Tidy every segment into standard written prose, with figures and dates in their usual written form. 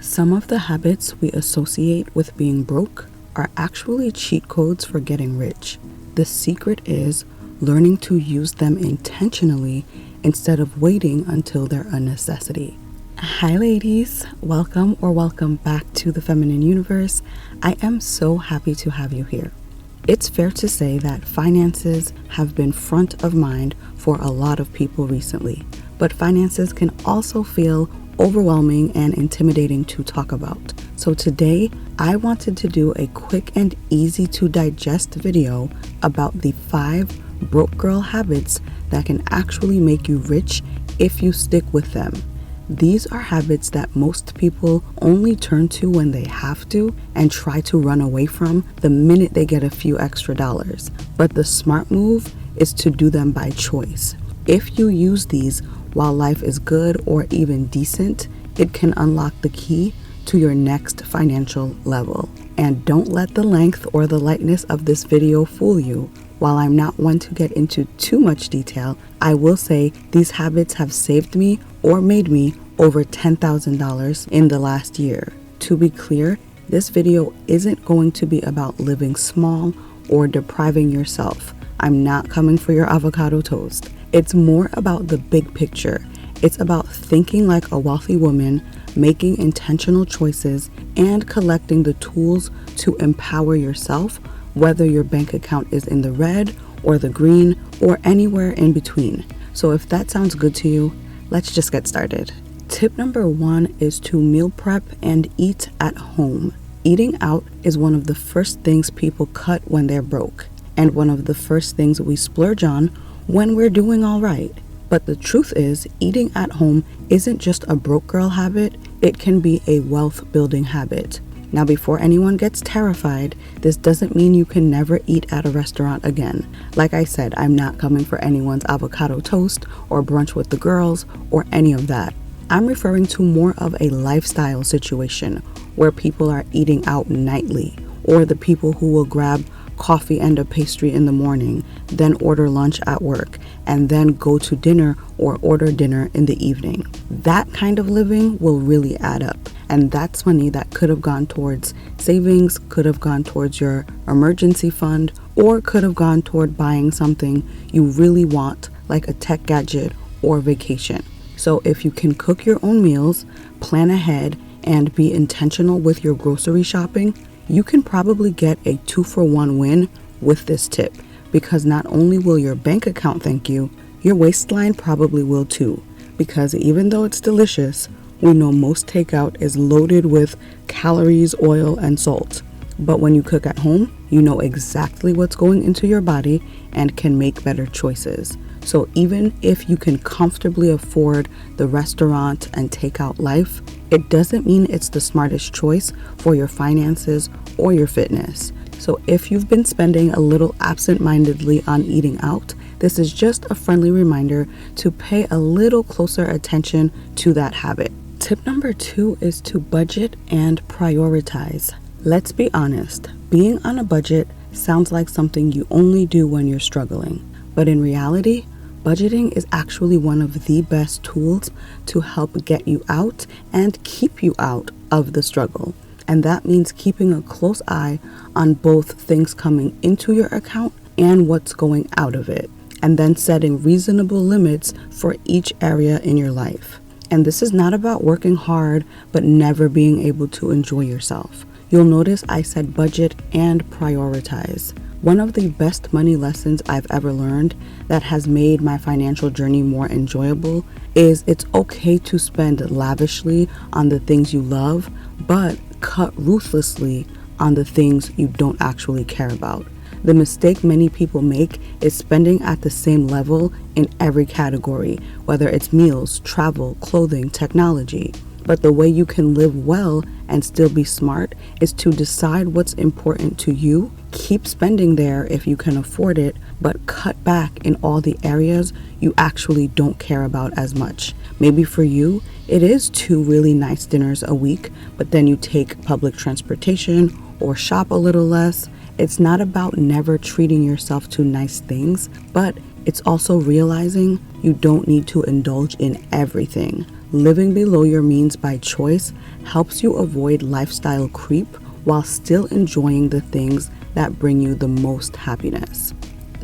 Some of the habits we associate with being broke are actually cheat codes for getting rich. The secret is learning to use them intentionally instead of waiting until they're a necessity. Hi ladies, welcome back to the Feminine Universe. I am so happy to have you here. It's fair to say that finances have been front of mind for a lot of people recently, but finances can also feel overwhelming and intimidating to talk about. So today, I wanted to do a quick and easy to digest video about the 5 broke girl habits that can actually make you rich if you stick with them. These are habits that most people only turn to when they have to and try to run away from the minute they get a few extra dollars. But the smart move is to do them by choice. If you use these while life is good or even decent, it can unlock the key to your next financial level. And don't let the length or the lightness of this video fool you. While I'm not one to get into too much detail, I will say these habits have saved me or made me over $10,000 in the last year. To be clear, this video isn't going to be about living small or depriving yourself. I'm not coming for your avocado toast. It's more about the big picture. It's about thinking like a wealthy woman, making intentional choices, and collecting the tools to empower yourself, whether your bank account is in the red or the green or anywhere in between. So if that sounds good to you, let's just get started. Tip number 1 is to meal prep and eat at home. Eating out is one of the first things people cut when they're broke, and one of the first things we splurge on when we're doing all right. But the truth is, eating at home isn't just a broke girl habit, it can be a wealth building habit. Now, before anyone gets terrified, this doesn't mean you can never eat at a restaurant again. Like I said, I'm not coming for anyone's avocado toast or brunch with the girls or any of that. I'm referring to more of a lifestyle situation where people are eating out nightly, or the people who will grab coffee and a pastry in the morning, then order lunch at work, and then go to dinner or order dinner in the evening. That kind of living will really add up. And that's money that could have gone towards savings, could have gone towards your emergency fund, or could have gone toward buying something you really want, like a tech gadget or vacation. So if you can cook your own meals, plan ahead, and be intentional with your grocery shopping, you can probably get a 2-for-1 win with this tip, because not only will your bank account thank you, your waistline probably will too, because even though it's delicious, we know most takeout is loaded with calories, oil, and salt. But when you cook at home, you know exactly what's going into your body and can make better choices. So even if you can comfortably afford the restaurant and takeout life, it doesn't mean it's the smartest choice for your finances or your fitness. So if you've been spending a little absent-mindedly on eating out, this is just a friendly reminder to pay a little closer attention to that habit. Tip number 2 is to budget and prioritize. Let's be honest, being on a budget sounds like something you only do when you're struggling. But in reality, budgeting is actually one of the best tools to help get you out and keep you out of the struggle. And that means keeping a close eye on both things coming into your account and what's going out of it, and then setting reasonable limits for each area in your life. And this is not about working hard but never being able to enjoy yourself. You'll notice I said budget and prioritize. One of the best money lessons I've ever learned that has made my financial journey more enjoyable is it's okay to spend lavishly on the things you love, but cut ruthlessly on the things you don't actually care about. The mistake many people make is spending at the same level in every category, whether it's meals, travel, clothing, technology. But the way you can live well and still be smart is to decide what's important to you, keep spending there if you can afford it, but cut back in all the areas you actually don't care about as much. Maybe for you, it is 2 really nice dinners a week, but then you take public transportation or shop a little less. It's not about never treating yourself to nice things, but it's also realizing you don't need to indulge in everything. Living below your means by choice helps you avoid lifestyle creep while still enjoying the things that bring you the most happiness.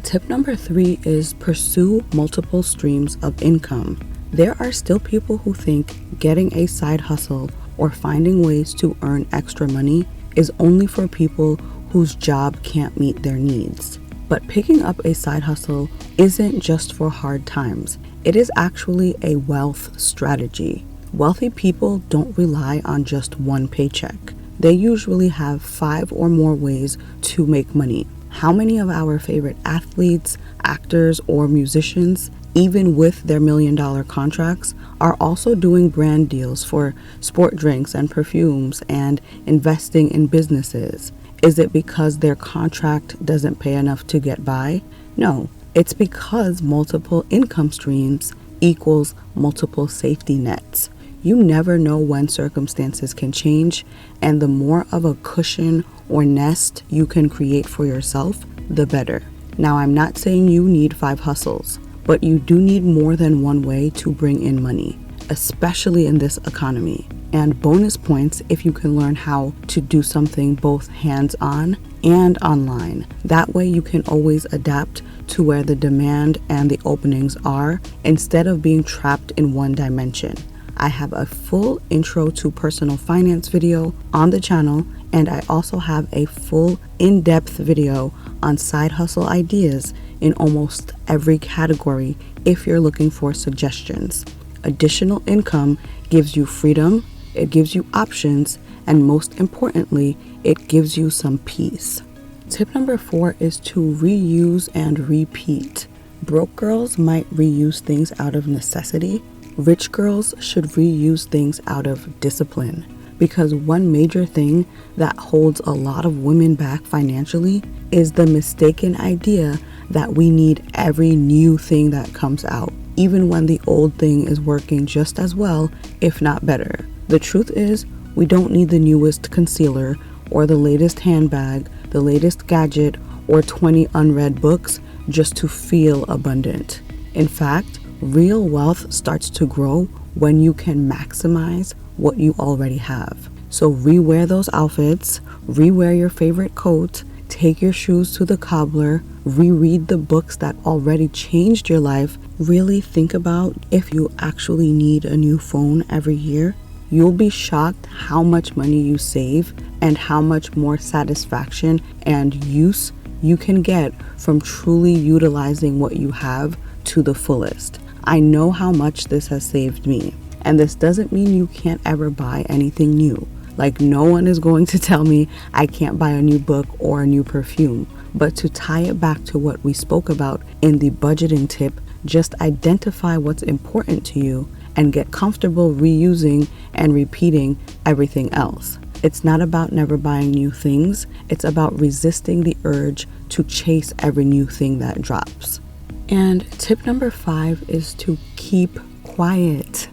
Tip number 3 is pursue multiple streams of income. There are still people who think getting a side hustle or finding ways to earn extra money is only for people whose job can't meet their needs. But picking up a side hustle isn't just for hard times. It is actually a wealth strategy. Wealthy people don't rely on just one paycheck. They usually have 5 or more ways to make money. How many of our favorite athletes, actors, or musicians, even with their $1 million contracts, are also doing brand deals for sport drinks and perfumes and investing in businesses? Is it because their contract doesn't pay enough to get by? No, it's because multiple income streams equals multiple safety nets. You never know when circumstances can change, and the more of a cushion or nest you can create for yourself, the better. Now, I'm not saying you need 5 hustles, but you do need more than one way to bring in money, especially in this economy. And bonus points if you can learn how to do something both hands-on and online. That way you can always adapt to where the demand and the openings are instead of being trapped in one dimension. I have a full intro to personal finance video on the channel, and I also have a full in-depth video on side hustle ideas in almost every category if you're looking for suggestions. Additional income gives you freedom, it gives you options, and most importantly, it gives you some peace. Tip number 4 is to reuse and repeat. Broke girls might reuse things out of necessity. Rich girls should reuse things out of discipline, because one major thing that holds a lot of women back financially is the mistaken idea that we need every new thing that comes out, even when the old thing is working just as well, if not better. The truth is, we don't need the newest concealer or the latest handbag, the latest gadget, or 20 unread books just to feel abundant. In fact, real wealth starts to grow when you can maximize what you already have. So rewear those outfits, rewear your favorite coat, take your shoes to the cobbler, reread the books that already changed your life. Really think about if you actually need a new phone every year. You'll be shocked how much money you save and how much more satisfaction and use you can get from truly utilizing what you have to the fullest. I know how much this has saved me, and this doesn't mean you can't ever buy anything new. Like, no one is going to tell me I can't buy a new book or a new perfume. But to tie it back to what we spoke about in the budgeting tip, just identify what's important to you and get comfortable reusing and repeating everything else. It's not about never buying new things. It's about resisting the urge to chase every new thing that drops. And tip number 5 is to keep quiet.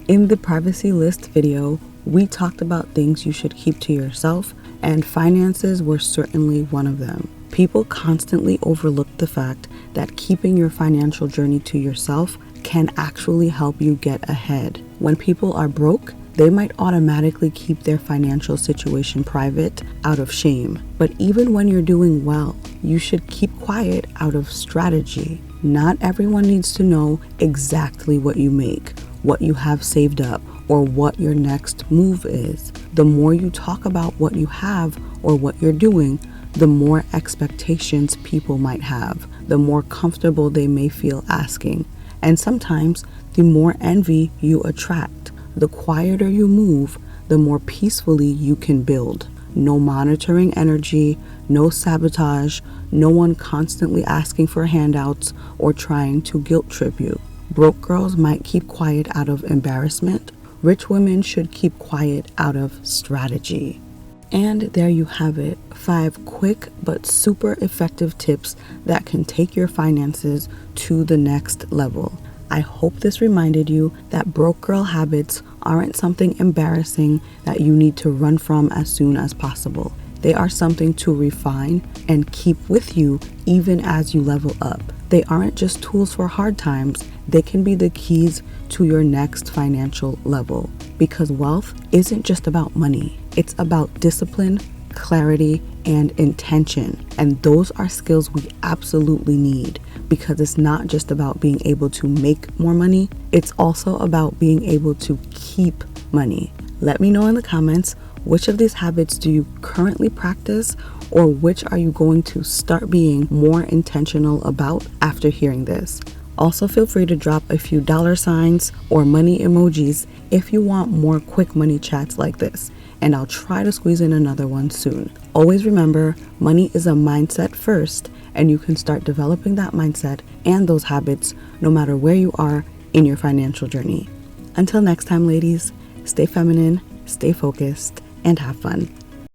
In the privacy list video, we talked about things you should keep to yourself, and finances were certainly one of them. People constantly overlook the fact that keeping your financial journey to yourself can actually help you get ahead. When people are broke, they might automatically keep their financial situation private out of shame. But even when you're doing well, you should keep quiet out of strategy. Not everyone needs to know exactly what you make, what you have saved up, or what your next move is. The more you talk about what you have or what you're doing, the more expectations people might have, the more comfortable they may feel asking. And sometimes, the more envy you attract. The quieter you move, the more peacefully you can build. No monitoring energy, no sabotage, no one constantly asking for handouts or trying to guilt trip you. Broke girls might keep quiet out of embarrassment. Rich women should keep quiet out of strategy. And there you have it, 5 quick but super effective tips that can take your finances to the next level. I hope this reminded you that broke girl habits aren't something embarrassing that you need to run from as soon as possible. They are something to refine and keep with you even as you level up. They aren't just tools for hard times, they can be the keys to your next financial level. Because wealth isn't just about money, it's about discipline, clarity, and intention. And those are skills we absolutely need, because it's not just about being able to make more money, it's also about being able to keep money. Let me know in the comments, which of these habits do you currently practice, or which are you going to start being more intentional about after hearing this? Also, feel free to drop a few $ or money emojis if you want more quick money chats like this, and I'll try to squeeze in another one soon. Always remember, money is a mindset first, and you can start developing that mindset and those habits no matter where you are in your financial journey. Until next time, ladies, stay feminine, stay focused, and have fun.